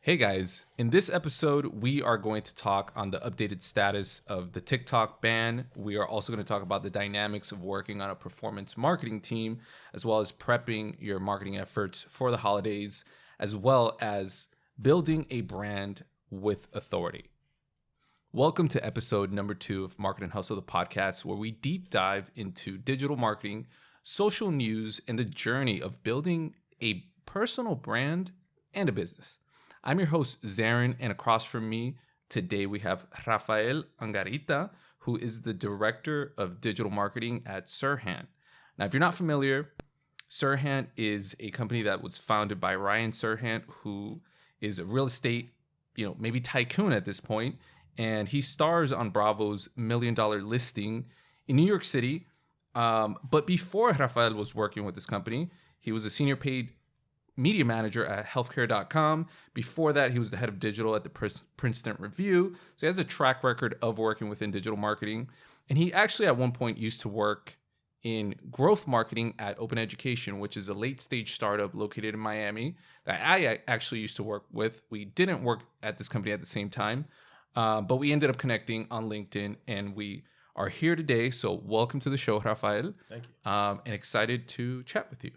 Hey guys, in this episode, we are going to talk on the updated status of the TikTok ban. We are also going to talk about the dynamics of working on a performance marketing team, as well as prepping your marketing efforts for the holidays, as well as building a brand with authority. Welcome to episode number 2 of Market and Hustle, the podcast, where we deep dive into digital marketing, social news, and the journey of building a personal brand and a business. I'm your host, Zarin, and across from me today we have Rafael Angarita, who is the Director of Digital Marketing at Serhant. Now, if you're not familiar, Serhant is a company that was founded by Ryan Serhant, who is a real estate, maybe tycoon at this point, and he stars on Bravo's $1 Million Listing in New York City. But before Rafael was working with this company, he was a senior paid media manager at healthcare.com. Before that, he was the head of digital at the Princeton Review. So he has a track record of working within digital marketing. And he actually at one point used to work in growth marketing at Open Education, which is a late stage startup located in Miami that I actually used to work with. We didn't work at this company at the same time, but we ended up connecting on LinkedIn, and we are here today. So welcome to the show, Rafael. Thank you. And excited to chat with you.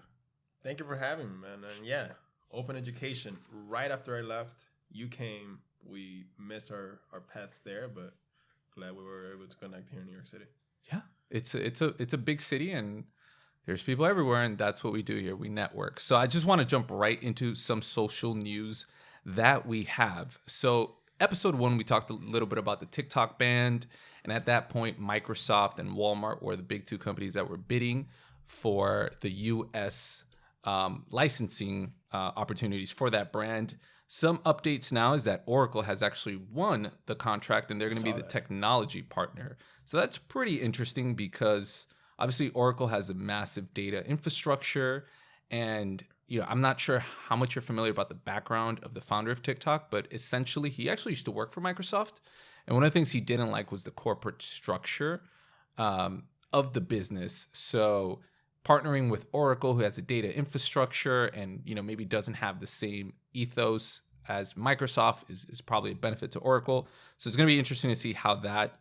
Thank you for having me, man. And yeah, Open Education. Right after I left, you came. We missed our paths there, but glad we were able to connect here in New York City. Yeah, it's a big city, and there's people everywhere, and that's what we do here. We network. So I just want to jump right into some social news that we have. So episode 1, we talked a little bit about the TikTok ban, and at that point, Microsoft and Walmart were the big 2 companies that were bidding for the U.S. Licensing opportunities for that brand. Some updates now is that Oracle has actually won the contract, and they're going to be the technology partner. So that's pretty interesting because obviously Oracle has a massive data infrastructure, and I'm not sure how much you're familiar about the background of the founder of TikTok, but essentially he actually used to work for Microsoft, and one of the things he didn't like was the corporate structure of the business. So partnering with Oracle, who has a data infrastructure and maybe doesn't have the same ethos as Microsoft, is probably a benefit to Oracle. So it's going to be interesting to see how that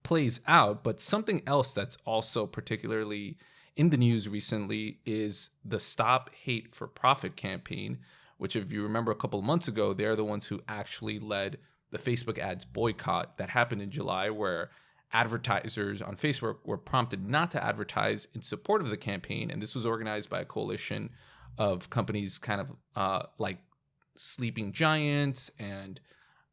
plays out. But something else that's also particularly in the news recently is the Stop Hate for Profit campaign, which, if you remember a couple of months ago, they're the ones who actually led the Facebook ads boycott that happened in July, where advertisers on Facebook were prompted not to advertise in support of the campaign. And this was organized by a coalition of companies kind of like Sleeping Giants and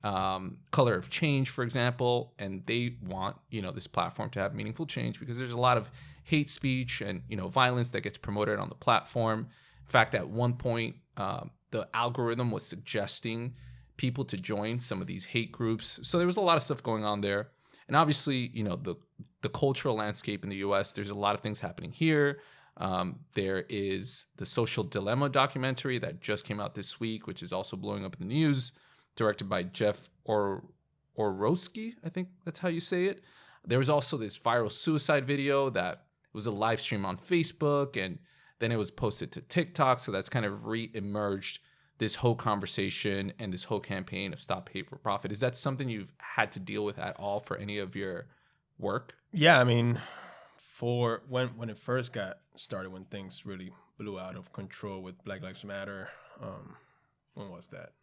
Color of Change, for example. And they want, this platform to have meaningful change because there's a lot of hate speech and, violence that gets promoted on the platform. In fact, at one point, the algorithm was suggesting people to join some of these hate groups. So there was a lot of stuff going on there. And obviously, the cultural landscape in the U.S., there's a lot of things happening here. There is the Social Dilemma documentary that just came out this week, which is also blowing up in the news, directed by Jeff Orowski, I think that's how you say it. There was also this viral suicide video that was a live stream on Facebook, and then it was posted to TikTok. So that's kind of re-emerged this whole conversation and this whole campaign of Stop Hate for Profit. Is that something you've had to deal with at all for any of your work? Yeah, I mean, for when it first got started, when things really blew out of control with Black Lives Matter, when was that?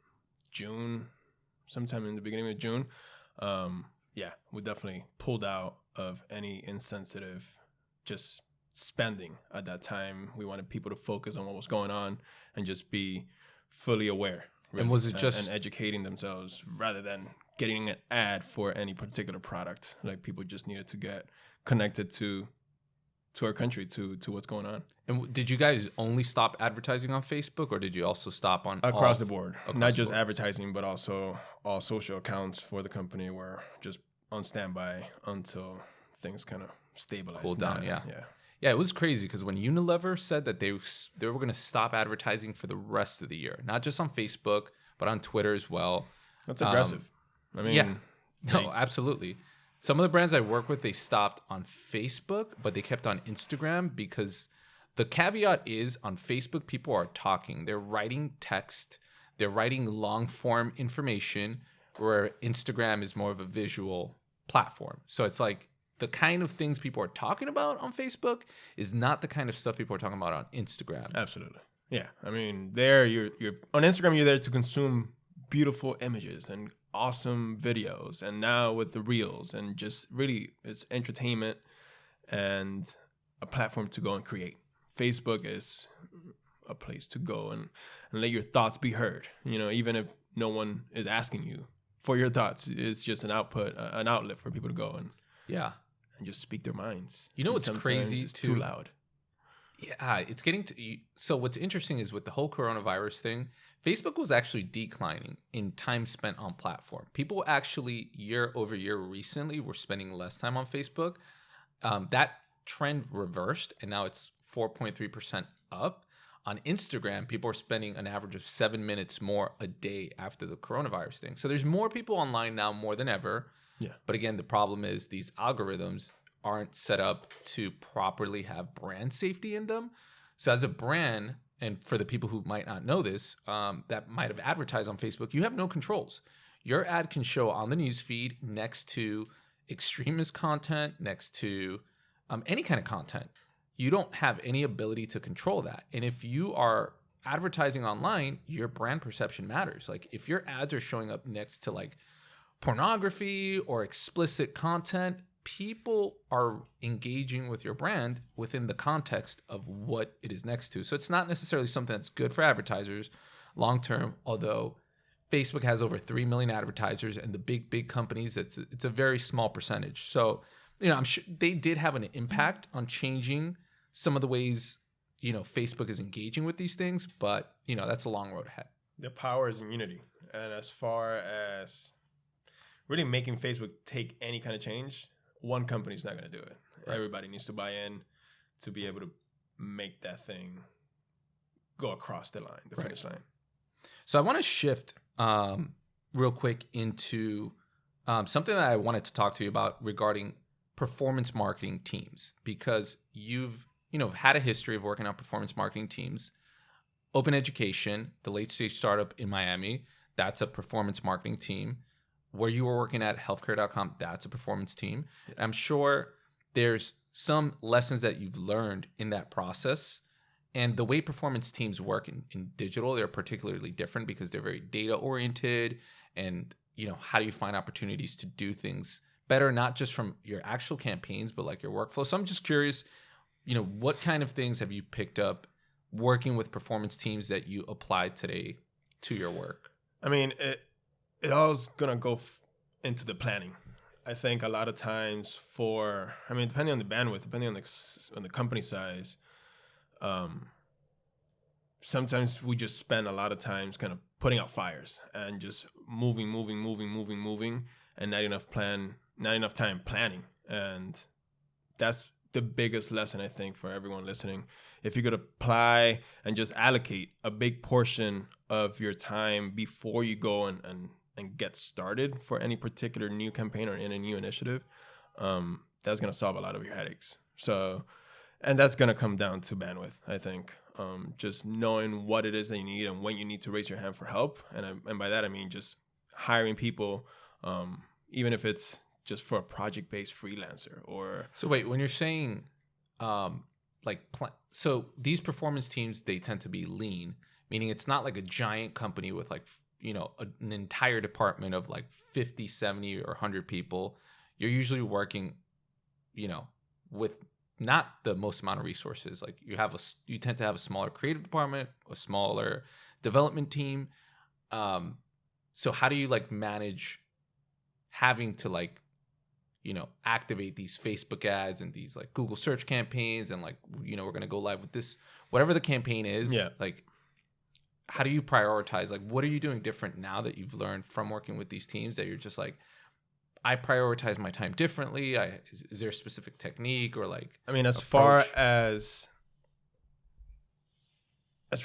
June, sometime in the beginning of June. Yeah, we definitely pulled out of any insensitive just spending at that time. We wanted people to focus on what was going on and just be fully aware, really, and was it just and educating themselves rather than getting an ad for any particular product. Like, people just needed to get connected to our country, to what's going on. And did you guys only stop advertising on Facebook, or did you also stop on across the board? Not just advertising, but also all social accounts for the company were just on standby until things kind of stabilized, cooled down. Yeah, it was crazy because when Unilever said that they were going to stop advertising for the rest of the year, not just on Facebook, but on Twitter as well. That's aggressive. I mean, yeah, no, absolutely. Some of the brands I work with, they stopped on Facebook, but they kept on Instagram because the caveat is on Facebook, people are talking. They're writing text. They're writing long form information, where Instagram is more of a visual platform. So it's like the kind of things people are talking about on Facebook is not the kind of stuff people are talking about on Instagram. Absolutely. Yeah. I mean, there you're on Instagram, you're there to consume beautiful images and awesome videos. And now with the reels, and just really it's entertainment and a platform to go and create. Facebook is a place to go and let your thoughts be heard. You know, even if no one is asking you for your thoughts, it's just an outlet for people to go and just speak their minds. You know what's crazy it's too loud. Yeah, it's getting to. So what's interesting is with the whole coronavirus thing, Facebook was actually declining in time spent on platform. People actually year over year recently were spending less time on Facebook. That trend reversed, and now it's 4.3% up. On Instagram, people are spending an average of 7 minutes more a day after the coronavirus thing. So there's more people online now more than ever. Yeah. But again, the problem is these algorithms aren't set up to properly have brand safety in them. So as a brand, and for the people who might not know this, that might have advertised on Facebook, you have no controls. Your ad can show on the news feed next to extremist content, next to any kind of content. You don't have any ability to control that. And if you are advertising online, your brand perception matters. Like if your ads are showing up next to like pornography or explicit content, people are engaging with your brand within the context of what it is next to. So it's not necessarily something that's good for advertisers long term, although Facebook has over 3 million advertisers, and the big companies, it's a very small percentage. So, you know, I'm sure they did have an impact on changing some of the ways, you know, Facebook is engaging with these things, but, you know, that's a long road ahead. The power is in unity. And as far as really making Facebook take any kind of change, one company's not going to do it. Right. Everybody needs to buy in to be able to make that thing go across the line, the finish line. So I want to shift real quick into something that I wanted to talk to you about regarding performance marketing teams, because you've had a history of working on performance marketing teams. Open Education, the late stage startup in Miami, that's a performance marketing team. Where you were working at healthcare.com, that's a performance team. Yeah. I'm sure there's some lessons that you've learned in that process. And the way performance teams work in digital, they're particularly different because they're very data oriented. And, you know, how do you find opportunities to do things better, not just from your actual campaigns, but like your workflow? So I'm just curious, you know, what kind of things have you picked up working with performance teams that you apply today to your work? I mean, it all's going to go into the planning. I think a lot of times depending on the bandwidth, depending on the company size, sometimes we just spend a lot of times kind of putting out fires and just moving, and not enough time planning. And that's the biggest lesson, I think, for everyone listening. If you could apply and just allocate a big portion of your time before you go and get started for any particular new campaign or in a new initiative, that's going to solve a lot of your headaches. So, and that's going to come down to bandwidth, I think. Just knowing what it is that you need and when you need to raise your hand for help. And by that, I mean just hiring people, even if it's just for a project-based freelancer or... So wait, when you're saying so these performance teams, they tend to be lean, meaning it's not like a giant company with like, you know, an entire department of like 50, 70 or 100 people. You're usually working, you know, with not the most amount of resources. Like you tend to have a smaller creative department, a smaller development team. So how do you like manage having to like, you know, activate these Facebook ads and these like Google search campaigns and like, you know, we're going to go live with this, whatever the campaign is. Yeah. Like, how do you prioritize? Like, what are you doing different now that you've learned from working with these teams that you're just like, I prioritize my time differently? Is there a specific technique or like, I mean, as far as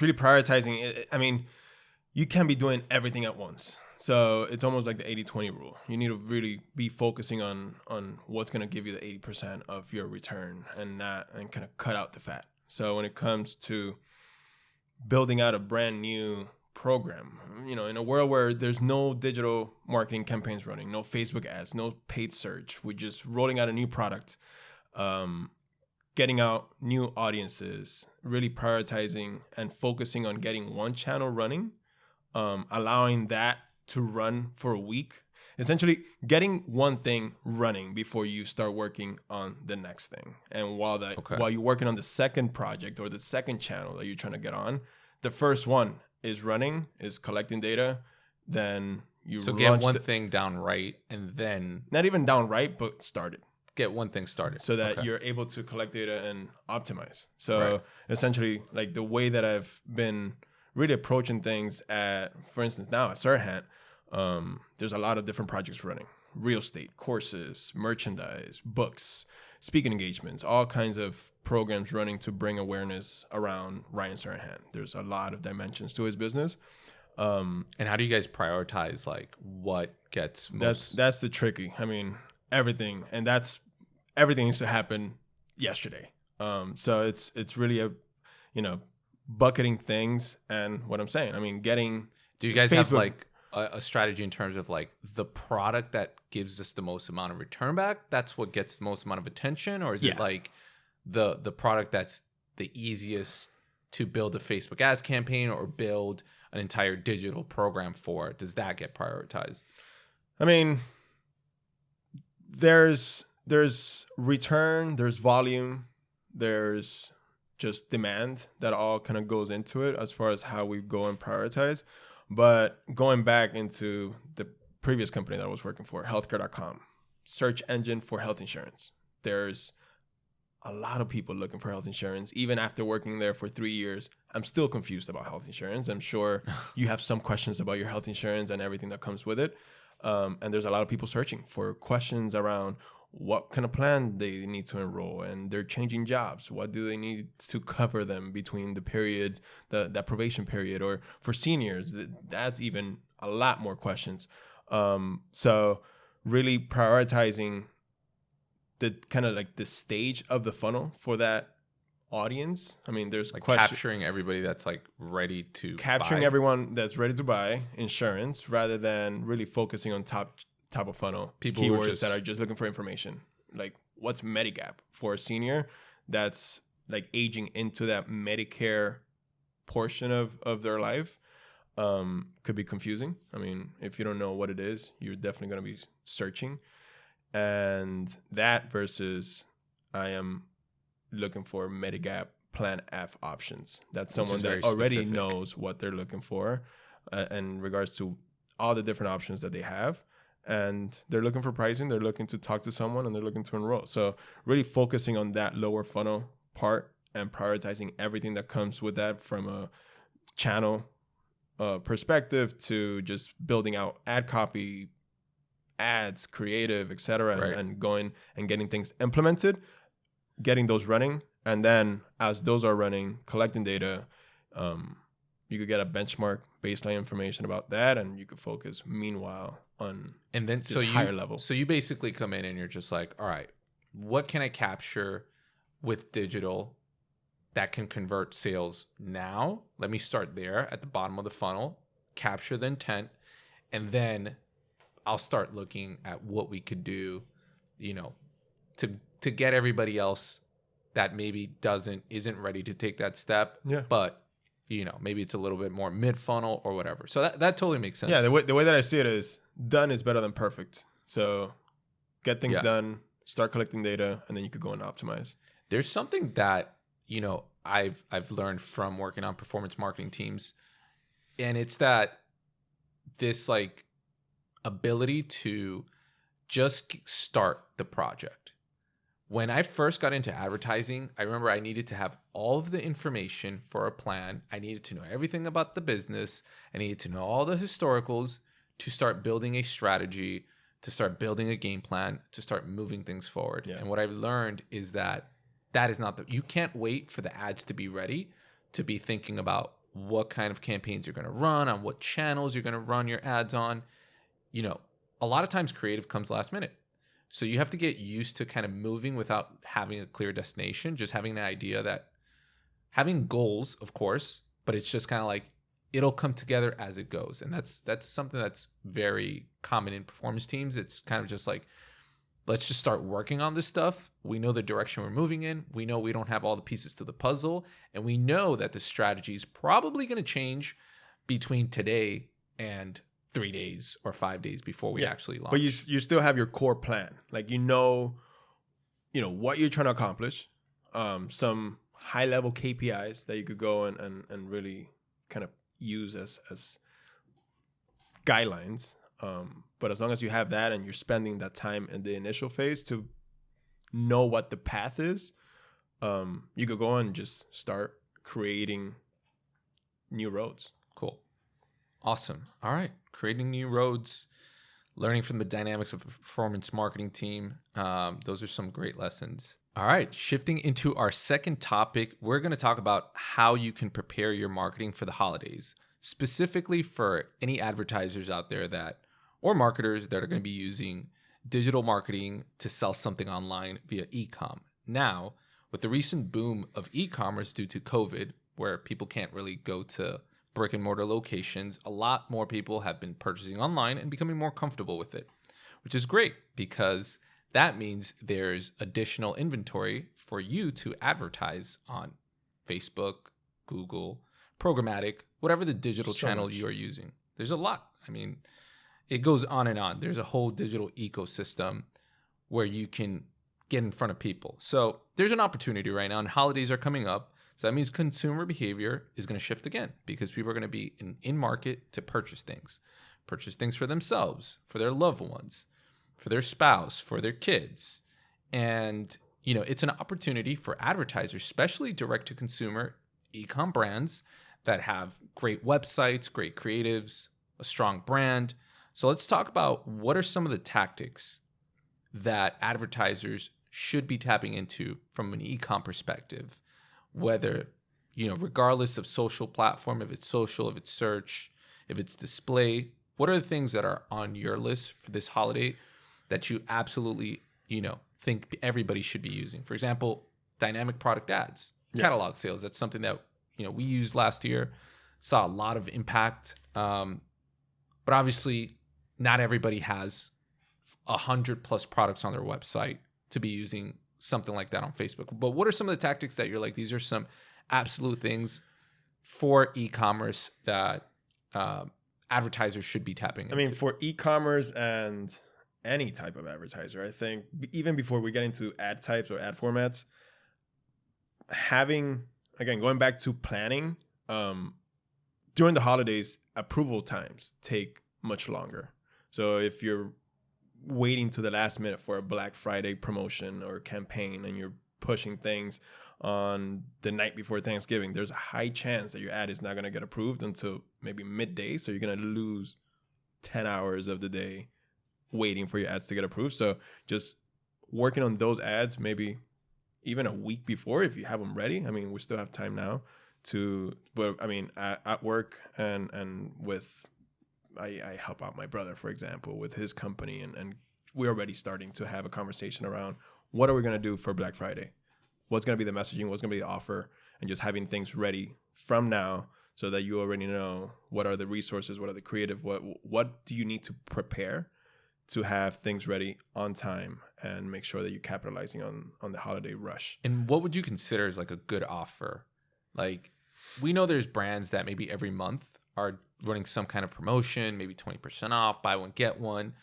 really prioritizing it, I mean, you can't be doing everything at once. So it's almost like the 80-20 rule. You need to really be focusing on what's going to give you the 80% of your return and kind of cut out the fat. So when it comes to building out a brand new program. You know, in a world where there's no digital marketing campaigns running, no Facebook ads, no paid search, we're just rolling out a new product, getting out new audiences, really prioritizing and focusing on getting one channel running, allowing that to run for a week, essentially getting one thing running before you start working on the next thing. And while you're working on the second project or the second channel that you're trying to get on, the first one is running, is collecting data, then you get one thing down right, and then not even down right, but started. Get one thing started so that you're able to collect data and optimize. So essentially, like the way that I've been really approaching things at, for instance, now at Serhant, there's a lot of different projects running: real estate, courses, merchandise, books, speaking engagements, all kinds of programs running to bring awareness around Ryan Serhant. There's a lot of dimensions to his business. And how do you guys prioritize like what gets most? That's the tricky. I mean, everything needs to happen yesterday. So it's really bucketing things. And what I'm saying, I mean, do you guys have like a strategy in terms of like the product that gives us the most amount of return back? That's what gets the most amount of attention? Or is it like the product that's the easiest to build a Facebook ads campaign or build an entire digital program for? Does that get prioritized? I mean, there's return, there's volume, there's just demand that all kind of goes into it as far as how we go and prioritize. But going back into the previous company that I was working for, healthcare.com, search engine for health insurance. There's a lot of people looking for health insurance. Even after working there for 3 years, I'm still confused about health insurance. I'm sure you have some questions about your health insurance and everything that comes with it. And there's a lot of people searching for questions around what kind of plan they need to enroll, and they're changing jobs. What do they need to cover them between the period, that probation period, or for seniors? That's even a lot more questions. So really prioritizing the kind of like the stage of the funnel for that audience. I mean, there's like capturing everybody that's like ready to capturing buy. Everyone that's ready to buy insurance, rather than really focusing on top of funnel people keywords that are just looking for information. Like, what's Medigap for a senior that's like aging into that Medicare portion of their life? Could be confusing. I mean, if you don't know what it is, you're definitely going to be searching. And that versus I am looking for Medigap Plan F options. That's someone that already knows what they're looking for in regards to all the different options that they have. And they're looking for pricing, they're looking to talk to someone, and they're looking to enroll. So really focusing on that lower funnel part and prioritizing everything that comes with that, from a channel perspective to just building out ad copy, ads, creative, etc., and going and getting things implemented, getting those running. And then as those are running, collecting data, you could get a benchmark baseline information about that, and you could focus meanwhile on higher level. So you basically come in and you're just like, all right, what can I capture with digital that can convert sales now? Let me start there at the bottom of the funnel, capture the intent, and then I'll start looking at what we could do, to get everybody else that maybe isn't ready to take that step. Yeah. But maybe it's a little bit more mid-funnel or whatever. So that totally makes sense. Yeah, the way that I see it is done is better than perfect. So get things done, start collecting data, and then you could go and optimize. There's something that, I've learned from working on performance marketing teams, and it's that this like ability to just start the project. When I first got into advertising, I remember I needed to have all of the information for a plan. I needed to know everything about the business. I needed to know all the historicals to start building a strategy, to start building a game plan, to start moving things forward. Yeah. And what I've learned is that is not you can't wait for the ads to be ready to be thinking about what kind of campaigns you're going to run, on what channels you're going to run your ads on. A lot of times creative comes last minute. So you have to get used to kind of moving without having a clear destination, just having an idea, that having goals, of course, but it's just kind of like it'll come together as it goes. And that's something that's very common in performance teams. It's kind of just like, let's just start working on this stuff. We know the direction we're moving in. We know we don't have all the pieces to the puzzle. And we know that the strategy is probably going to change between today and 3 days or 5 days before we actually launch. But you still have your core plan. Like, you know what you're trying to accomplish. Some high level KPIs that you could go and really kind of use as guidelines. But as long as you have that and you're spending that time in the initial phase to know what the path is, you could go on and just start creating new roads. Cool. Awesome. All right. Creating new roads, learning from the dynamics of a performance marketing team. Those are some great lessons. All right. Shifting into our second topic, we're going to talk about how you can prepare your marketing for the holidays, specifically for any advertisers out there or marketers that are going to be using digital marketing to sell something online via e-com. Now, with the recent boom of e-commerce due to COVID, where people can't really go to brick and mortar locations, a lot more people have been purchasing online and becoming more comfortable with it, which is great because that means there's additional inventory for you to advertise on Facebook, Google, programmatic, whatever the digital channel you are using. There's a lot. I mean, it goes on and on. There's a whole digital ecosystem where you can get in front of people. So there's an opportunity right now, and holidays are coming up. So that means consumer behavior is going to shift again because people are going to be in market to purchase things for themselves, for their loved ones, for their spouse, for their kids. And, it's an opportunity for advertisers, especially direct to consumer e-com brands that have great websites, great creatives, a strong brand. So let's talk about what are some of the tactics that advertisers should be tapping into from an e-com perspective, whether, regardless of social platform, if it's social, if it's search, if it's display. What are the things that are on your list for this holiday that you absolutely, think everybody should be using? For example, dynamic product ads, catalog sales. That's something that, we used last year, saw a lot of impact. But obviously not everybody has 100+ products on their website to be using something like that on Facebook. But what are some of the tactics that you're like, these are some absolute things for e-commerce that advertisers should be tapping into? I mean, for e-commerce and any type of advertiser, I think even before we get into ad types or ad formats, going back to planning, during the holidays, approval times take much longer. So if you're waiting to the last minute for a Black Friday promotion or campaign and you're pushing things on the night before Thanksgiving, there's a high chance that your ad is not going to get approved until maybe midday. So you're going to lose 10 hours of the day waiting for your ads to get approved. So just working on those ads, maybe even a week before, if you have them ready. I mean, we still have time now but I mean, at work and with, I help out my brother, for example, with his company, and we're already starting to have a conversation around what are we going to do for Black Friday? What's going to be the messaging? What's going to be the offer? And just having things ready from now so that you already know what are the resources, what are the creative, what do you need to prepare to have things ready on time and make sure that you're capitalizing on the holiday rush. And what would you consider as like a good offer? Like, we know there's brands that maybe every month are running some kind of promotion, maybe 20% off, buy one, get one.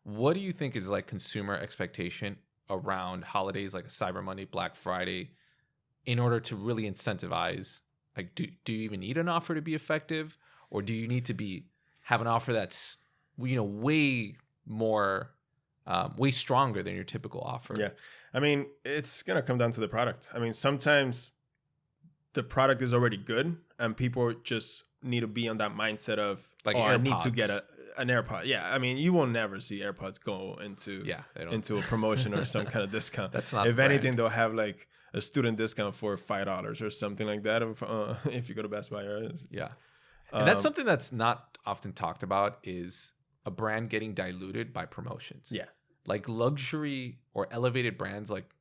What do you think is like consumer expectation around holidays like a Cyber Monday, Black Friday, in order to really incentivize? Like, do you even need an offer to be effective? Or do you need to have an offer that's, way more, way stronger than your typical offer? Yeah. I mean, it's going to come down to the product. I mean, sometimes the product is already good and people just need to be on that mindset of, like, I need to get an AirPod. Yeah. I mean, you will never see AirPods go into a promotion or some kind of discount. That's not, if anything, they'll have like a student discount for $5 or something like that. If you go to Best Buy. Right? Yeah. And that's something that's not often talked about, is a brand getting diluted by promotions. Yeah. Like luxury or elevated brands, like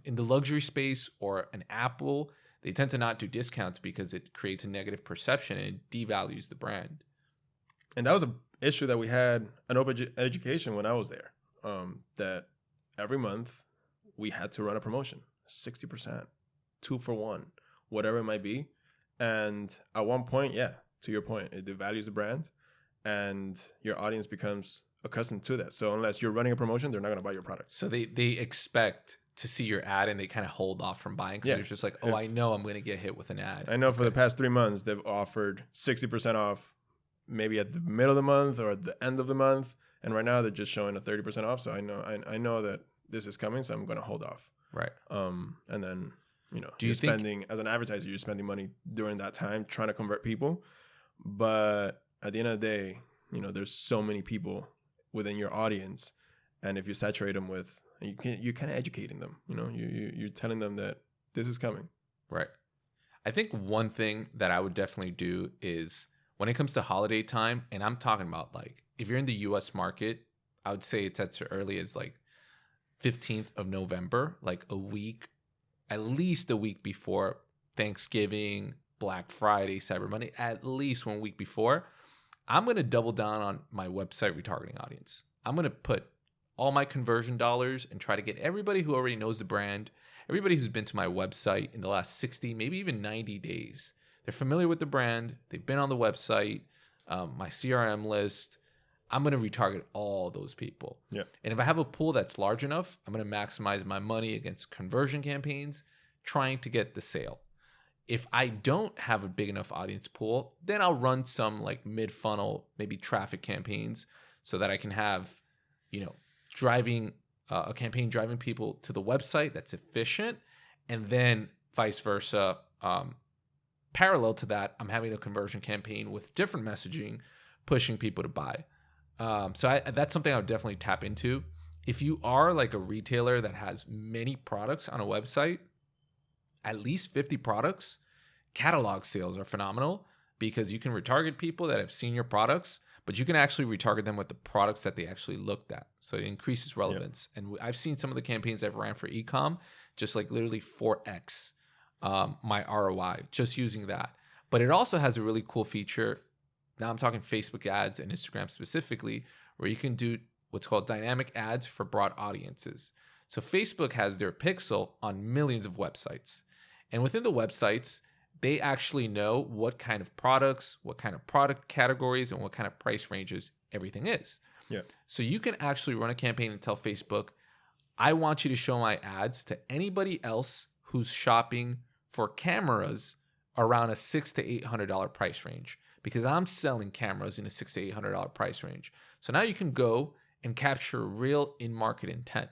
in the luxury space, or an Apple, they tend to not do discounts because it creates a negative perception and it devalues the brand. And that was an issue that we had in open education when I was there. That every month we had to run a promotion, 60%, 2 for 1, whatever it might be. And at one point, yeah, to your point, it devalues the brand and your audience becomes accustomed to that. So unless you're running a promotion, they're not going to buy your product. So they expect to see your ad and they kind of hold off from buying because it's just like, oh, I know I'm going to get hit with an ad. I know for the past 3 months, they've offered 60% off maybe at the middle of the month or at the end of the month. And right now they're just showing a 30% off. So I know that this is coming, so I'm going to hold off. Right. And then, you're spending, as an advertiser, you're spending money during that time trying to convert people. But at the end of the day, there's so many people within your audience. And if you saturate them with, you're kind of educating them, you're telling them that this is coming. Right. I think one thing that I would definitely do is when it comes to holiday time, and I'm talking about like, if you're in the US market, I would say it's as early as like 15th of November, like at least a week before Thanksgiving, Black Friday, Cyber Monday, at least 1 week before, I'm going to double down on my website retargeting audience. I'm going to put all my conversion dollars and try to get everybody who already knows the brand, everybody who's been to my website in the last 60, maybe even 90 days. They're familiar with the brand. They've been on the website, my CRM list. I'm going to retarget all those people. Yeah. And if I have a pool that's large enough, I'm going to maximize my money against conversion campaigns, trying to get the sale. If I don't have a big enough audience pool, then I'll run some like mid-funnel, maybe traffic campaigns so that I can have, driving a campaign driving people to the website that's efficient. And then vice versa. Parallel to that, I'm having a conversion campaign with different messaging, pushing people to buy. So that's something I would definitely tap into. If you are like a retailer that has many products on a website, at least 50 products, catalog sales are phenomenal because you can retarget people that have seen your products, but you can actually retarget them with the products that they actually looked at. So it increases relevance. Yep. And I've seen some of the campaigns I've ran for e-com, just like literally 4x my ROI just using that. But it also has a really cool feature. Now I'm talking Facebook ads and Instagram specifically, where you can do what's called dynamic ads for broad audiences. So Facebook has their pixel on millions of websites. And within the websites, they actually know what kind of products, what kind of product categories, and what kind of price ranges everything is. Yeah. So you can actually run a campaign and tell Facebook, I want you to show my ads to anybody else who's shopping for cameras around a $600 to $800 price range, because I'm selling cameras in a $600 to $800 price range. So now you can go and capture real in-market intent.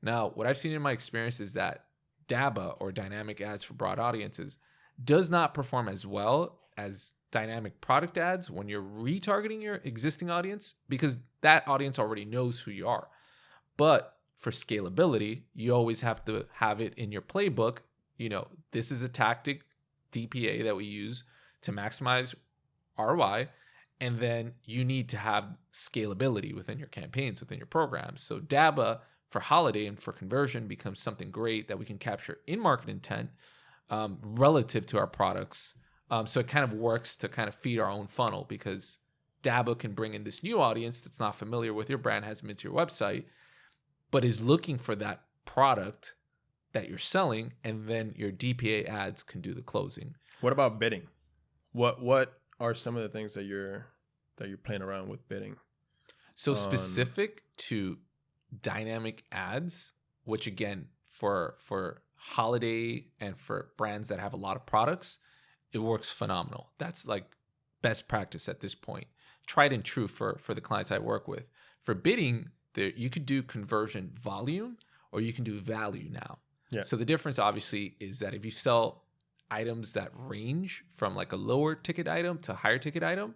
Now, what I've seen in my experience is that DABA, or dynamic ads for broad audiences, does not perform as well as dynamic product ads when you're retargeting your existing audience, because that audience already knows who you are. But for scalability, you always have to have it in your playbook. This is a tactic, DPA, that we use to maximize ROI. And then you need to have scalability within your campaigns, within your programs. So DABA for holiday and for conversion becomes something great that we can capture in-market intent relative to our products. So it kind of works to kind of feed our own funnel, because DABA can bring in this new audience that's not familiar with your brand, hasn't been to your website, but is looking for that product that you're selling, and then your DPA ads can do the closing. What about bidding? What are some of the things that you're playing around with bidding? So specific to dynamic ads, which again, for holiday and for brands that have a lot of products, it works phenomenal. That's like best practice at this point. Tried and true for the clients I work with. For bidding, you could do conversion volume or you can do value now. Yeah. So the difference obviously is that if you sell items that range from like a lower ticket item to a higher ticket item,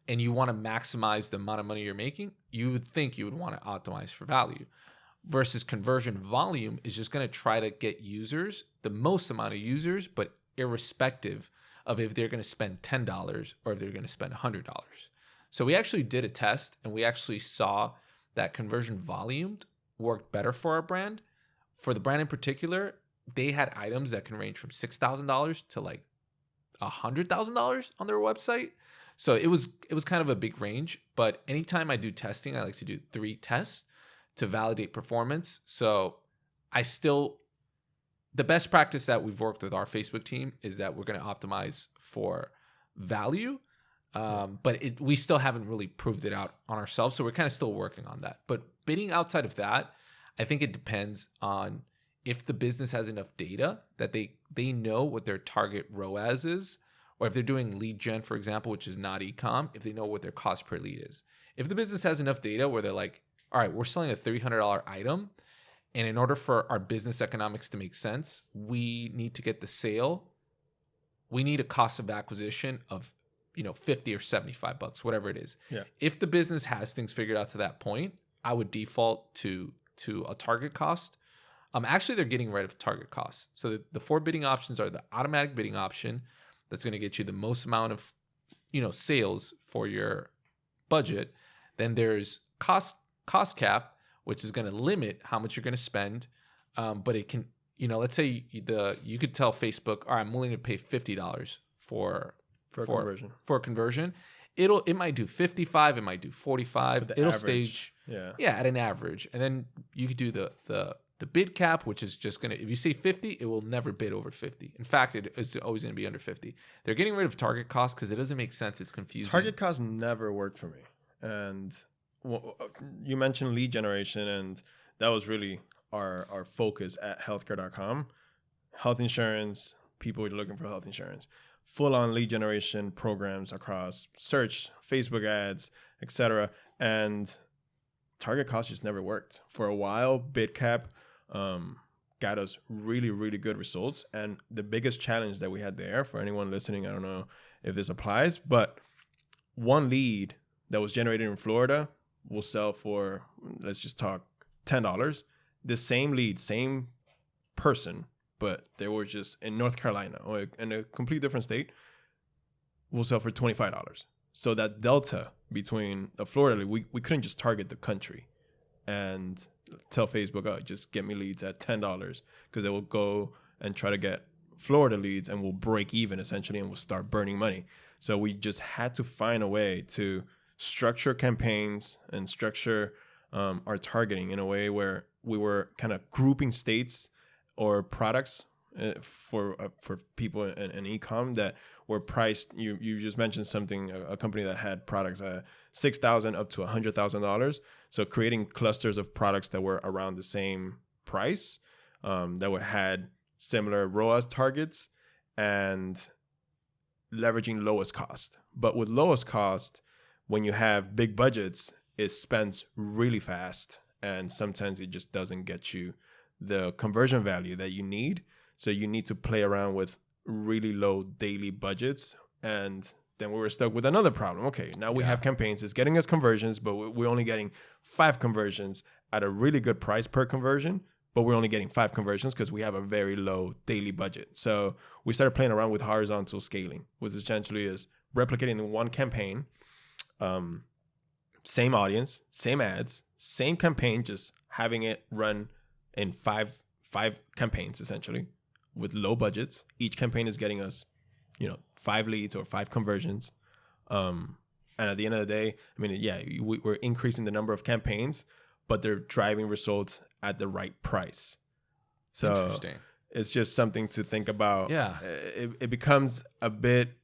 and you want to maximize the amount of money you're making, you would think you would want to optimize for value. Versus conversion volume is just going to try to get users, the most amount of users, but irrespective of if they're going to spend $10 or if they're going to spend $100. So we actually did a test, and we actually saw that conversion volume worked better for our brand. For the brand in particular, they had items that can range from $6,000 to like $100,000 on their website. So it was kind of a big range. But anytime I do testing, I like to do 3 tests to validate performance. So the best practice that we've worked with our Facebook team is that we're going to optimize for value. But we still haven't really proved it out on ourselves. So we're kind of still working on that. But bidding outside of that, I think it depends on if the business has enough data that they know what their target ROAS is, or if they're doing lead gen, for example, which is not e-com, if they know what their cost per lead is. If the business has enough data where they're like, all right, we're selling a $300 item, and in order for our business economics to make sense, we need to get the sale. We need a cost of acquisition of, $50 or $75, whatever it is. Yeah. If the business has things figured out to that point, I would default to a target cost. Actually, they're getting rid of target costs. So the 4 bidding options are the automatic bidding option that's going to get you the most amount of, sales for your budget. Then there's cost cap, which is going to limit how much you're going to spend. But it can, let's say you could tell Facebook, all right, I'm willing to pay $50 for a conversion. It might do 55, it might do 45. It'll average, stage at an average. And then you could do the bid cap, which is just if you say 50, it will never bid over 50. In fact, it's always going to be under 50. They're getting rid of target cost because it doesn't make sense. It's confusing. Target cost never worked for me. And you mentioned lead generation, and that was really our focus at healthcare.com. Health insurance, people are looking for health insurance. Full-on lead generation programs across search, Facebook ads, etc. And target cost just never worked. For a while, bid cap got us really, really good results. And the biggest challenge that we had there, for anyone listening, I don't know if this applies, but one lead that was generated in Florida will sell for, let's just talk, $10. The same lead, same person, but they were just in North Carolina or in a complete different state, will sell for $25. So that delta between the Florida lead, we couldn't just target the country and tell Facebook, oh, just get me leads at $10, because they will go and try to get Florida leads and we'll break even essentially and we'll start burning money. So we just had to find a way to structure campaigns and structure our targeting in a way where we were kind of grouping states or products for people in e-com that were priced. You just mentioned something, a company that had products at $6,000 up to $100,000. So creating clusters of products that were around the same price, that had similar ROAS targets, and leveraging lowest cost. But with lowest cost, when you have big budgets, it spends really fast, and sometimes it just doesn't get you the conversion value that you need. So you need to play around with really low daily budgets. And then we were stuck with another problem. Okay, now we have campaigns. It's getting us conversions, but we're only getting 5 conversions at a really good price per conversion. But we're only getting 5 conversions because we have a very low daily budget. So we started playing around with horizontal scaling, which essentially is replicating the one campaign, same audience, same ads, same campaign, just having it run in five campaigns essentially with low budgets. Each campaign is getting us, 5 leads or 5 conversions. And at the end of the day, I mean, we're increasing the number of campaigns, but they're driving results at the right price. So it's just something to think about. Yeah. It becomes a bit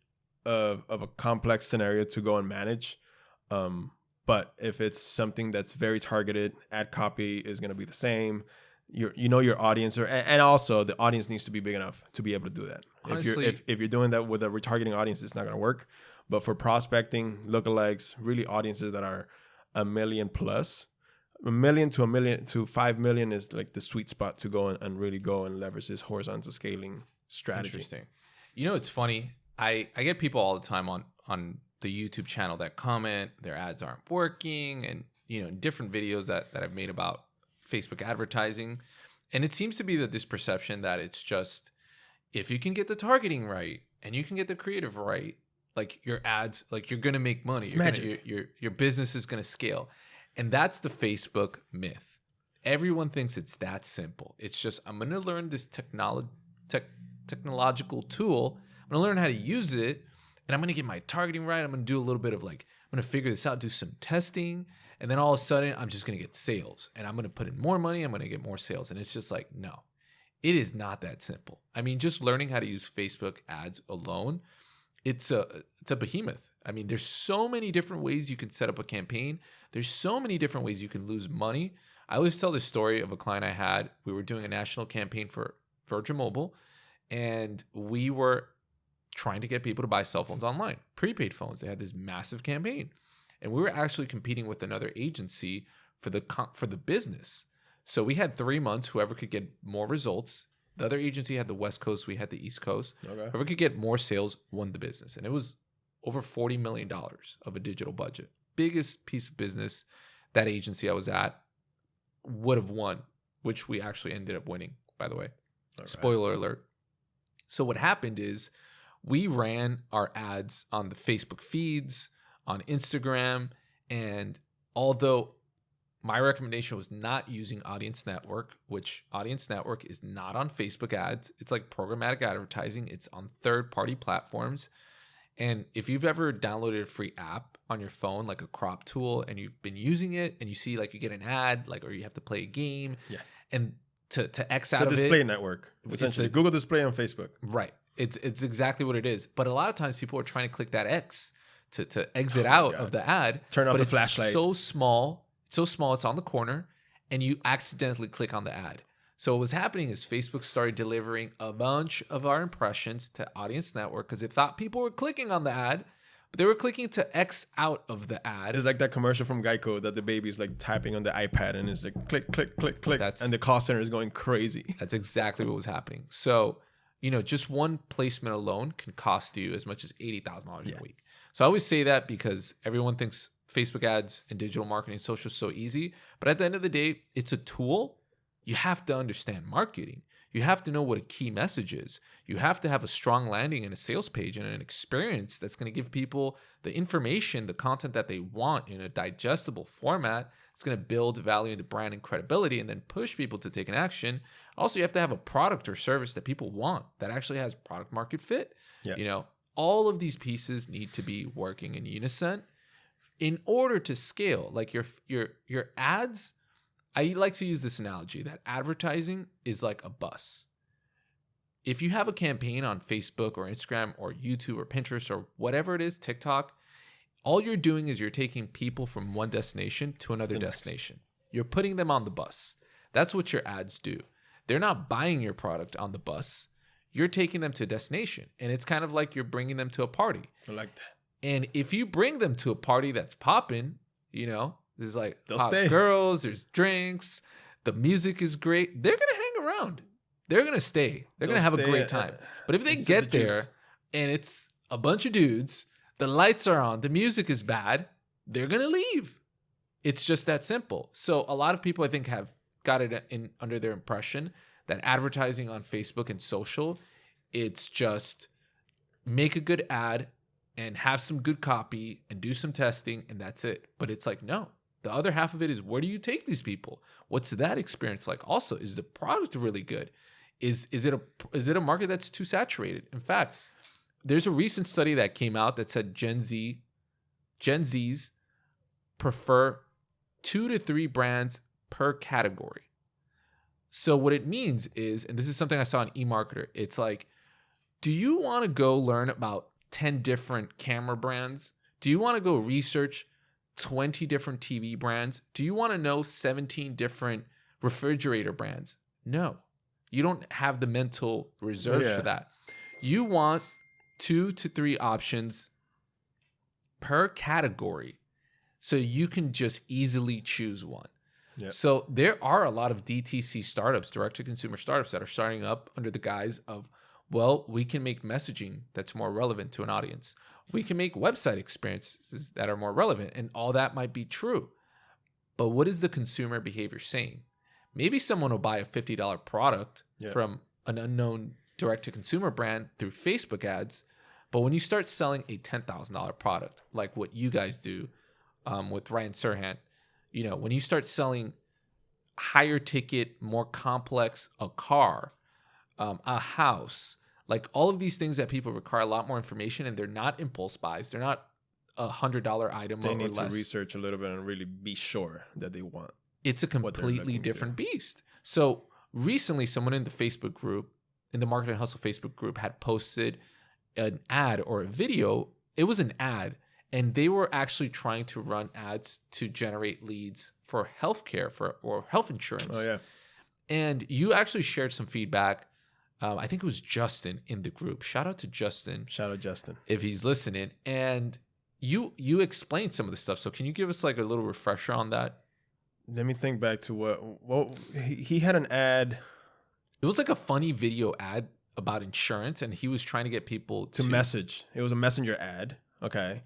of a complex scenario to go and manage. But if it's something that's very targeted, ad copy is going to be the same. Your audience, and also the audience needs to be big enough to be able to do that. Honestly, if you're doing that with a retargeting audience, it's not going to work. But for prospecting, lookalikes, really audiences that are 1 million plus, 1 million to 5 million is like the sweet spot to go and really go and leverage this horizontal scaling strategy. Interesting. It's funny. I get people all the time on the YouTube channel that comment their ads aren't working, and in different videos that I've made about Facebook advertising. And it seems to be this perception that it's just, if you can get the targeting right and you can get the creative right, like your ads, like you're going to make money. It's magic. Your business is going to scale. And that's the Facebook myth. Everyone thinks it's that simple. It's just, I'm going to learn this technological tool. I'm going to learn how to use it, and I'm going to get my targeting right. I'm going to do a little bit of like, I'm going to figure this out, do some testing, and then all of a sudden I'm just going to get sales, and I'm going to put in more money. I'm going to get more sales. And it's just like, no, it is not that simple. I mean, just learning how to use Facebook ads alone, it's a behemoth. I mean, there's so many different ways you can set up a campaign. There's so many different ways you can lose money. I always tell this story of a client I had. We were doing a national campaign for Virgin Mobile, and we were trying to get people to buy cell phones online, prepaid phones. They had this massive campaign, and we were actually competing with another agency for the business. So we had 3 months. Whoever could get more results. The other agency had the West Coast. We had the East Coast. Okay. Whoever could get more sales won the business, and it was over $40 million of a digital budget. Biggest piece of business that agency I was at would have won, which we actually ended up winning, by the way. All right. Spoiler alert. So what happened is we ran our ads on the Facebook feeds, on Instagram, and although my recommendation was not using Audience Network, which Audience Network is not on Facebook ads. It's like programmatic advertising. It's on third-party platforms. And if you've ever downloaded a free app on your phone, like a crop tool, and you've been using it, and you see like you get an ad, like, or you have to play a game, and to X out of it, it's a display network, essentially. Google Display on Facebook. Right. It's exactly what it is. But a lot of times people are trying to click that X to exit out of the ad. Turn off the flashlight. It's so small. It's on the corner, and you accidentally click on the ad. So what was happening is Facebook started delivering a bunch of our impressions to Audience Network because it thought people were clicking on the ad, but they were clicking to X out of the ad. It's like that commercial from Geico that the baby is like tapping on the iPad and it's like click, click, click, click. And the call center is going crazy. That's exactly what was happening. So, just one placement alone can cost you as much as $80,000 a week. So I always say that because everyone thinks Facebook ads and digital marketing social is so easy. But at the end of the day, it's a tool. You have to understand marketing. You have to know what a key message is. You have to have a strong landing and a sales page and an experience that's going to give people the information, the content that they want in a digestible format. It's going to build value into brand and credibility and then push people to take an action. Also, you have to have a product or service that people want that actually has product market fit. Yeah. All of these pieces need to be working in unison in order to scale. Like your ads, I like to use this analogy that advertising is like a bus. If you have a campaign on Facebook or Instagram or YouTube or Pinterest or whatever it is, TikTok, all you're doing is you're taking people from one destination to another destination. You're putting them on the bus. That's what your ads do. They're not buying your product on the bus. You're taking them to a destination. And it's kind of like you're bringing them to a party. I like that. And if you bring them to a party that's popping, there's like hot stay. girls, there's drinks, the music is great, they're going to hang around. They're going to stay. They're going to have a great time. But if they get there and it's a bunch of dudes, the lights are on, the music is bad, they're going to leave. It's just that simple. So a lot of people, I think, have got it under their impression that advertising on Facebook and social, it's just make a good ad and have some good copy and do some testing and that's it. But it's like, no. The other half of it is, where do you take these people? What's that experience like? Also, is the product really good? Is it a market that's too saturated? In fact, there's a recent study that came out that said Gen Zs prefer 2 to 3 brands per category. So what it means is, and this is something I saw on eMarketer, it's like, do you want to go learn about 10 different camera brands? Do you want to go research 20 different TV brands? Do you want to know 17 different refrigerator brands? No, you don't have the mental reserve for that. You want 2 to 3 options per category so you can just easily choose one. Yep. So there are a lot of DTC startups, direct-to-consumer startups, that are starting up under the guise of, well, we can make messaging that's more relevant to an audience. We can make website experiences that are more relevant, and all that might be true. But what is the consumer behavior saying? Maybe someone will buy a $50 product from an unknown direct-to-consumer brand through Facebook ads, but when you start selling a $10,000 product, like what you guys do with Ryan Serhant, when you start selling higher ticket, more complex, a car, a house, like all of these things that people require a lot more information, and they're not impulse buys. They're not $100 item They or need to less. research a little bit and really be sure that they want. It's a completely different beast. So recently, someone in the Facebook group, in the Marketing Hustle Facebook group, had posted an ad or a video. It was an ad, and they were actually trying to run ads to generate leads for healthcare or health insurance. Oh yeah. And you actually shared some feedback. I think it was Justin in the group. Shout out to Justin. Shout out Justin if he's listening. And you explained some of the stuff. So can you give us like a little refresher on that? Let me think back to what he had an ad. It was like a funny video ad about insurance, and he was trying to get people to message. It was a messenger ad. Okay.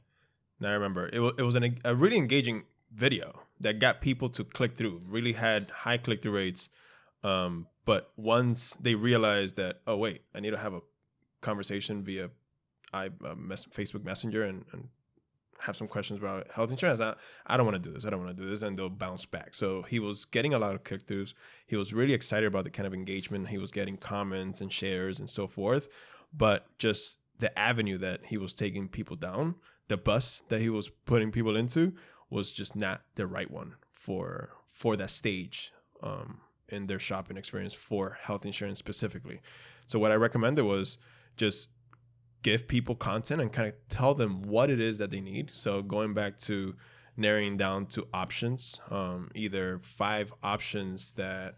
Now I remember. It was a really engaging video that got people to click through. Really had high click-through rates. But once they realized that, oh wait, I need to have a conversation via Facebook Messenger and have some questions about health insurance. I don't want to do this. I don't want to do this. And they'll bounce back. So he was getting a lot of click-throughs. He was really excited about the kind of engagement. He was getting comments and shares and so forth. But just the avenue that he was taking people down, the bus that he was putting people into, was just not the right one for that stage in their shopping experience for health insurance specifically. So what I recommended was just give people content and kind of tell them what it is that they need. So going back to narrowing down to options, either 5 options that,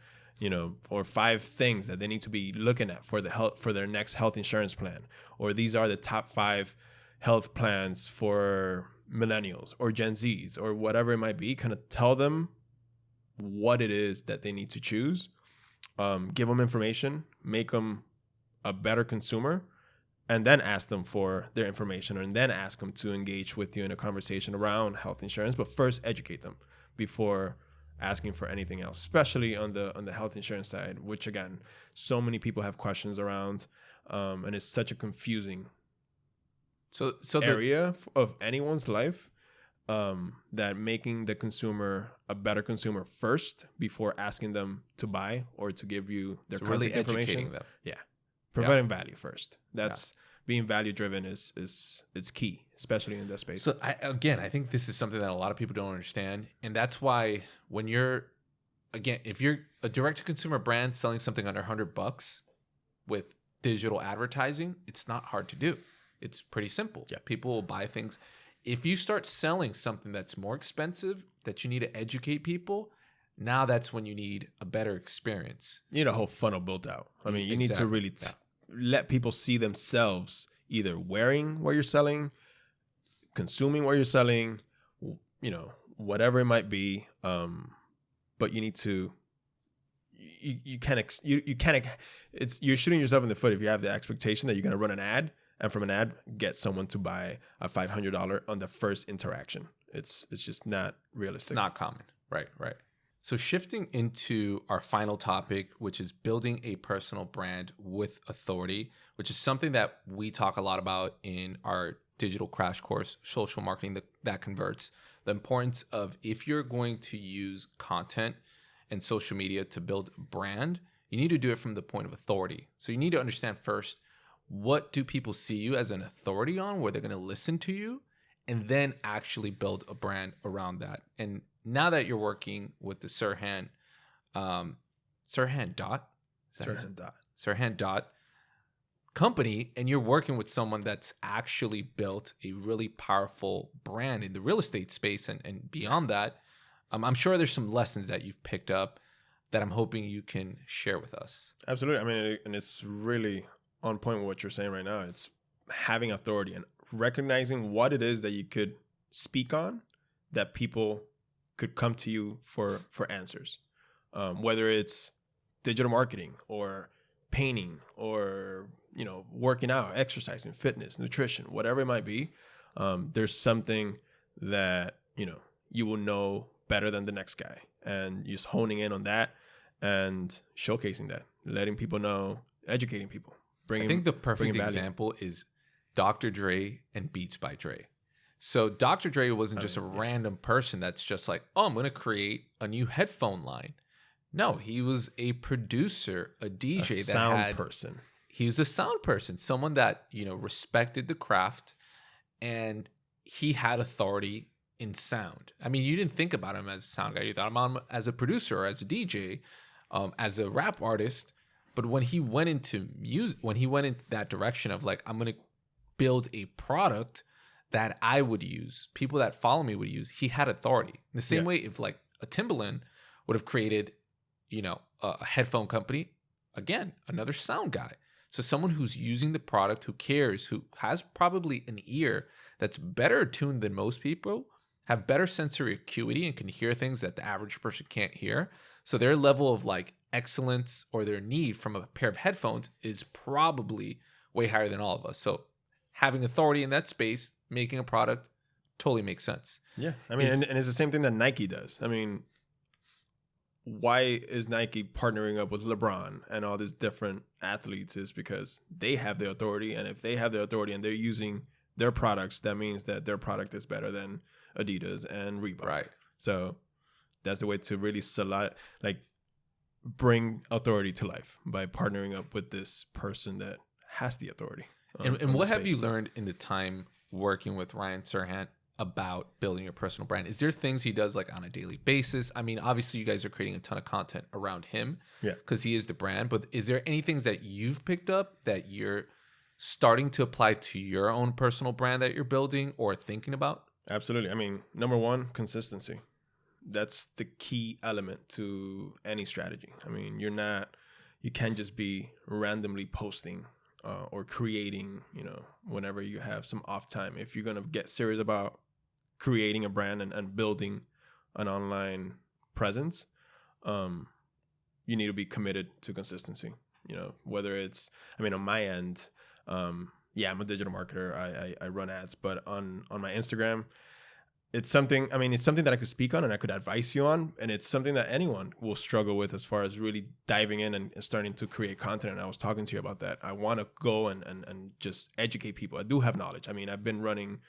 or 5 things that they need to be looking at for their next health insurance plan, or these are the top 5 health plans for millennials or Gen Zs or whatever it might be. Kind of tell them what it is that they need to choose, give them information, make them a better consumer, and then ask them for their information, and then ask them to engage with you in a conversation around health insurance. But first, educate them before asking for anything else, especially on the health insurance side, which again, so many people have questions around, and it's such a confusing area of anyone's life, that making the consumer a better consumer first before asking them to buy or to give you their contact really information. Educating them. Yeah. Providing value first. That's being value driven is key, especially in this space. So I think this is something that a lot of people don't understand. And that's why when if you're a direct to consumer brand selling something under $100 with digital advertising, it's not hard to do. It's pretty simple. Yeah. People will buy things. If you start selling something that's more expensive, that you need to educate people, now that's when you need a better experience. You need a whole funnel built out. I mean, you need to really let people see themselves either wearing what you're selling, consuming what you're selling, whatever it might be. But you need to, you're shooting yourself in the foot if you have the expectation that you're going to run an ad, and from an ad get someone to buy a $500 on the first interaction. It's just not realistic. It's not common. Right. So shifting into our final topic, which is building a personal brand with authority, which is something that we talk a lot about in our digital crash course, Social Marketing That Converts. The importance of, if you're going to use content and social media to build a brand, you need to do it from the point of authority. So you need to understand first, what do people see you as an authority on, where they're going to listen to you, and then actually build a brand around that. And now that you're working with the Serhant company, and you're working with someone that's actually built a really powerful brand in the real estate space and beyond that, I'm sure there's some lessons that you've picked up that I'm hoping you can share with us. Absolutely. I mean, and it's really on point with what you're saying right now. It's having authority and recognizing what it is that you could speak on, that people could come to you for answers, whether it's digital marketing or painting or working out, exercising, fitness, nutrition, whatever it might be. There's something that you will know better than the next guy, and just honing in on that and showcasing that, letting people know, educating people. I think the perfect example is Dr. Dre and Beats by Dre. So Dr. Dre wasn't just a random person that's just like, oh, I'm going to create a new headphone line. No, he was a producer, a A DJ that sound had. person. He was a sound person, someone that respected the craft, and he had authority in sound. I mean, you didn't think about him as a sound guy. You thought about him as a producer, as a DJ, as a rap artist. But when he went into music, when he went into that direction of like, I'm gonna build a product that I would use, people that follow me would use, he had authority. In the same Yeah. way, if like a Timbaland would have created, a headphone company, again, another sound guy. So someone who's using the product, who cares, who has probably an ear that's better tuned than most people, have better sensory acuity and can hear things that the average person can't hear. So their level of like excellence or their need from a pair of headphones is probably way higher than all of us. So having authority in that space, making a product, totally makes sense. Yeah. I mean, and it's the same thing that Nike does. I mean, why is Nike partnering up with LeBron and all these different athletes? Is because they have the authority. And if they have the authority and they're using their products, that means that their product is better than Adidas and Reebok. Right. So that's the way to really bring authority to life, by partnering up with this person that has the authority. And what have you learned in the time working with Ryan Serhant about building your personal brand? Is there things he does like on a daily basis? I mean, obviously you guys are creating a ton of content around him, because he is the brand, but is there any things that you've picked up that you're starting to apply to your own personal brand that you're building or thinking about? Absolutely. I mean, number one, consistency. That's the key element to any strategy. I mean, you can't just be randomly posting or creating, whenever you have some off time. If you're going to get serious about creating a brand and building an online presence, you need to be committed to consistency. Whether it's, I mean, on my end, I'm a digital marketer. I run ads, but on my Instagram, it's something that I could speak on and I could advise you on. And it's something that anyone will struggle with as far as really diving in and starting to create content. And I was talking to you about that. I want to go and just educate people. I do have knowledge. I mean, I've been running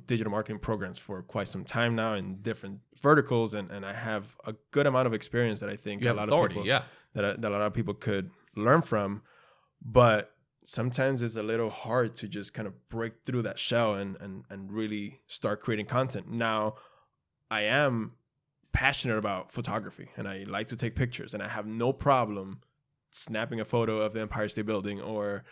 digital marketing programs for quite some time now in different verticals. And I have a good amount of experience that I think You have authority, that a lot of people could learn from. But sometimes it's a little hard to just kind of break through that shell and really start creating content. Now, I am passionate about photography and I like to take pictures, and I have no problem snapping a photo of the Empire State Building or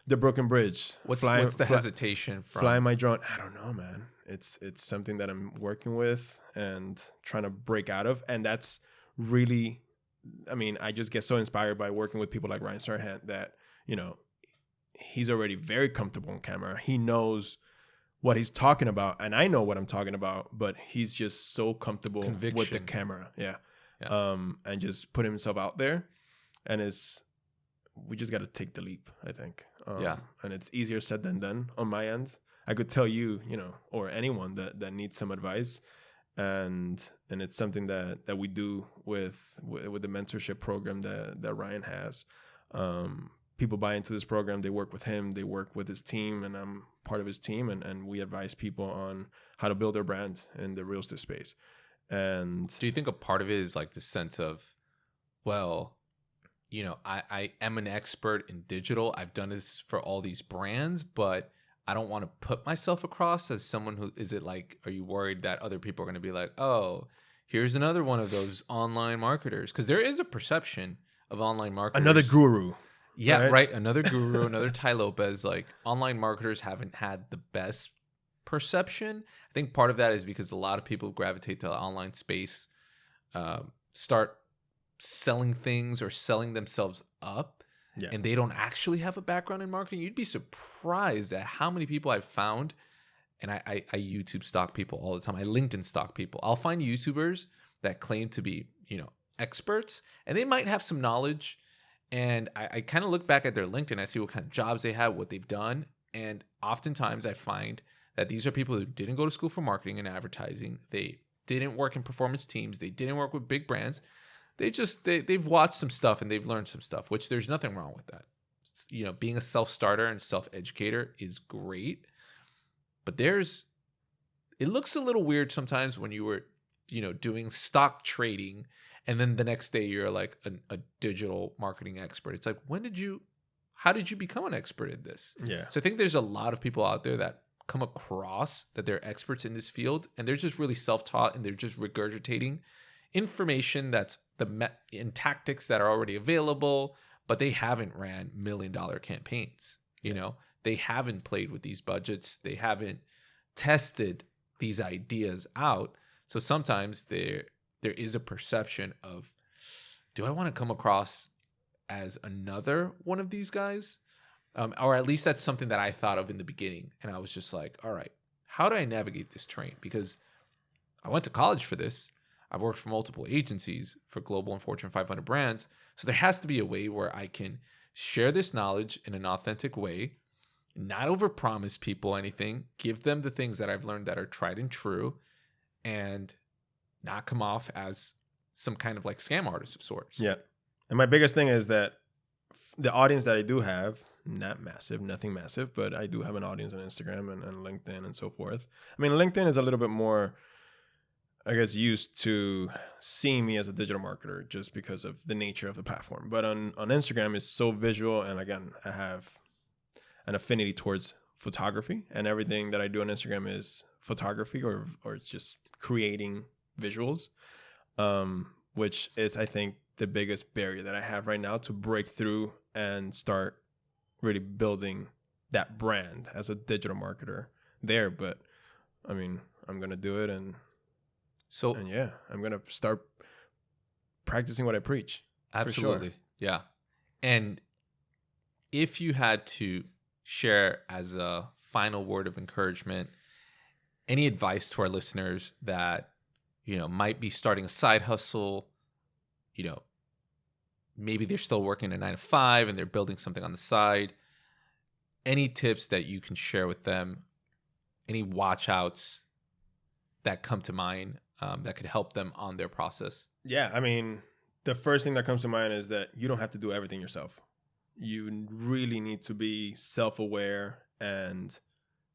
the Brooklyn Bridge. What's the hesitation from flying my drone? I don't know, man. It's something that I'm working with and trying to break out of. And that's really, I mean, I just get so inspired by working with people like Ryan Serhant that, he's already very comfortable on camera. He knows what he's talking about, and I know what I'm talking about, but he's just so comfortable with the camera. Yeah. And just put himself out there. And we just got to take the leap, I think. And it's easier said than done on my end. I could tell you, or anyone that needs some advice. And it's something that we do with the mentorship program that Ryan has. People buy into this program, they work with him, they work with his team, and I'm part of his team, and we advise people on how to build their brand in the real estate space. And do you think a part of it is like the sense of, well, I am an expert in digital, I've done this for all these brands, but I don't want to put myself across as someone who, is it like, are you worried that other people are going to be like, oh, here's another one of those online marketers? Because there is a perception of online marketers. Another guru. Yeah, right. Another guru, another Tai Lopez. Like, online marketers haven't had the best perception. I think part of that is because a lot of people gravitate to the online space, start selling things or selling themselves up, and they don't actually have a background in marketing. You'd be surprised at how many people I've found, and I YouTube stalk people all the time. I LinkedIn stalk people. I'll find YouTubers that claim to be, experts, and they might have some knowledge. And I kind of look back at their LinkedIn. I see what kind of jobs they have, what they've done. And oftentimes I find that these are people who didn't go to school for marketing and advertising. They didn't work in performance teams. They didn't work with big brands. They've watched some stuff and they've learned some stuff, which there's nothing wrong with that. Being a self-starter and self-educator is great. But it looks a little weird sometimes when you were, doing stock trading and then the next day you're like a digital marketing expert. It's like, how did you become an expert in this? Yeah. So I think there's a lot of people out there that come across that they're experts in this field, and they're just really self-taught, and they're just regurgitating information that's in tactics that are already available, but they haven't ran $1 million campaigns. You know, they haven't played with these budgets. They haven't tested these ideas out. So sometimes there is a perception of, do I want to come across as another one of these guys? Or at least that's something that I thought of in the beginning. And I was just like, all right, how do I navigate this terrain? Because I went to college for this. I've worked for multiple agencies for global and Fortune 500 brands. So there has to be a way where I can share this knowledge in an authentic way, not overpromise people anything, give them the things that I've learned that are tried and true, and not come off as some kind of like scam artist of sorts. Yeah. And my biggest thing is that the audience that I do have, nothing massive, but I do have an audience on Instagram and LinkedIn and so forth. I mean, LinkedIn is a little bit more, I guess, used to seeing me as a digital marketer just because of the nature of the platform. But on Instagram, it's so visual. And again, I have an affinity towards photography, and everything that I do on Instagram is photography or it's just creating visuals, which is, I think, the biggest barrier that I have right now to break through and start really building that brand as a digital marketer there. But I mean, I'm going to do it. And yeah, I'm going to start practicing what I preach. Absolutely. Sure. Yeah. And if you had to share as a final word of encouragement, any advice to our listeners that, you know, might be starting a side hustle, you know, maybe they're still working a 9-to-5 and they're building something on the side, any tips that you can share with them, any watch outs that come to mind that could help them on their process? Yeah, I mean, the first thing that comes to mind is that you don't have to do everything yourself. You really need to be self-aware and,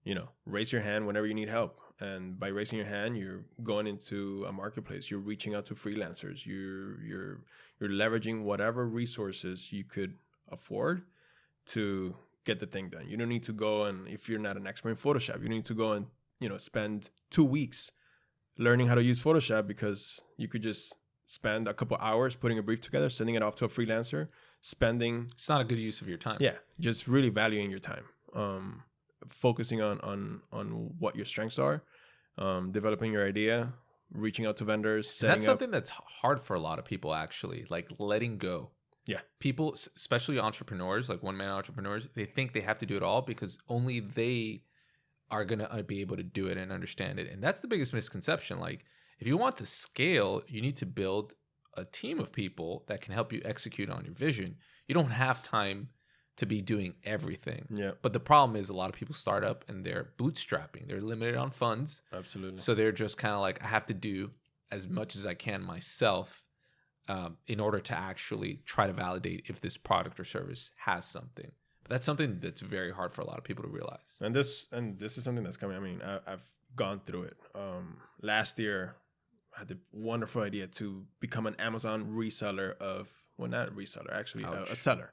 you know, raise your hand whenever you need help. And by raising your hand, you're going into a marketplace. You're reaching out to freelancers. You're leveraging whatever resources you could afford to get the thing done. You don't need to go, and if you're not an expert in Photoshop, you need to go and, you know, spend 2 weeks learning how to use Photoshop, because you could just spend a couple hours putting a brief together, sending it off to a freelancer, spending. It's not a good use of your time. Yeah, just really valuing your time. Focusing on what your strengths are, developing your idea, reaching out to vendors. That's something that's hard for a lot of people, actually, like letting go. Yeah. People, especially entrepreneurs, like one-man entrepreneurs, they think they have to do it all because only they are going to be able to do it and understand it. And that's the biggest misconception. Like, if you want to scale, you need to build a team of people that can help you execute on your vision. You don't have time to be doing everything. Yeah. But the problem is a lot of people start up and they're bootstrapping. They're limited on funds. Absolutely. So they're just kind of like, I have to do as much as I can myself in order to actually try to validate if this product or service has something. But that's something that's very hard for a lot of people to realize. And this is something that's coming. I mean, I've gone through it. Last year, I had the wonderful idea to become an Amazon reseller of, well, not a reseller, actually, a seller.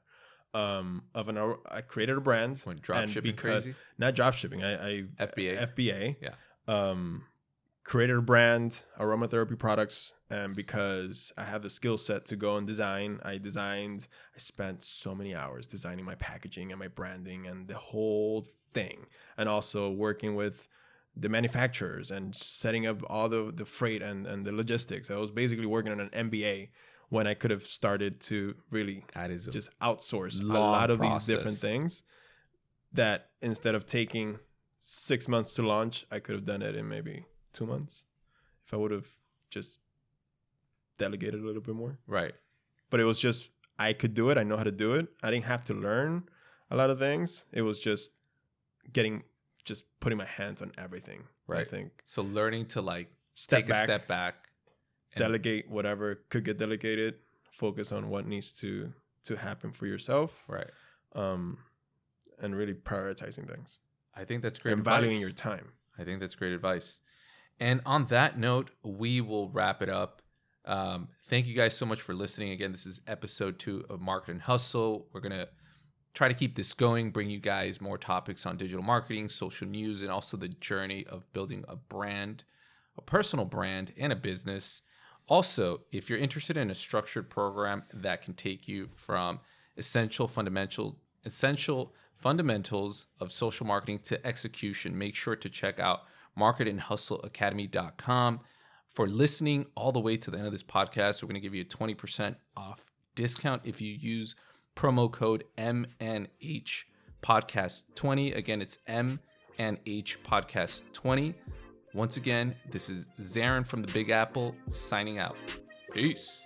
I created a brand. Went drop shipping crazy? Not drop shipping. I FBA. Yeah. Created a brand, aromatherapy products, and because I have the skill set to go and design, I spent so many hours designing my packaging and my branding and the whole thing, and also working with the manufacturers and setting up all the freight and the logistics. I was basically working on an MBA when I could have started to really just outsource a lot of these different things that instead of taking 6 months to launch, I could have done it in maybe 2 months if I would have just delegated a little bit more. Right. But it was just, I could do it. I know how to do it. I didn't have to learn a lot of things. It was just putting my hands on everything. Right. I think. So learning to like take a step back. Delegate whatever could get delegated. Focus on what needs to happen for yourself. Right. And really prioritizing things. I think that's great advice. And valuing your time. I think that's great advice. And on that note, we will wrap it up. Thank you guys so much for listening. Again, this is episode 2 of Market and Hustle. We're going to try to keep this going, bring you guys more topics on digital marketing, social news, and also the journey of building a brand, a personal brand, and a business. Also, if you're interested in a structured program that can take you from essential fundamentals of social marketing to execution, make sure to check out marketandhustleacademy.com. For listening all the way to the end of this podcast, we're going to give you a 20% off discount if you use promo code MNH Podcast 20. Again, it's MNH Podcast 20. Once again, this is Zarin from the Big Apple signing out. Peace.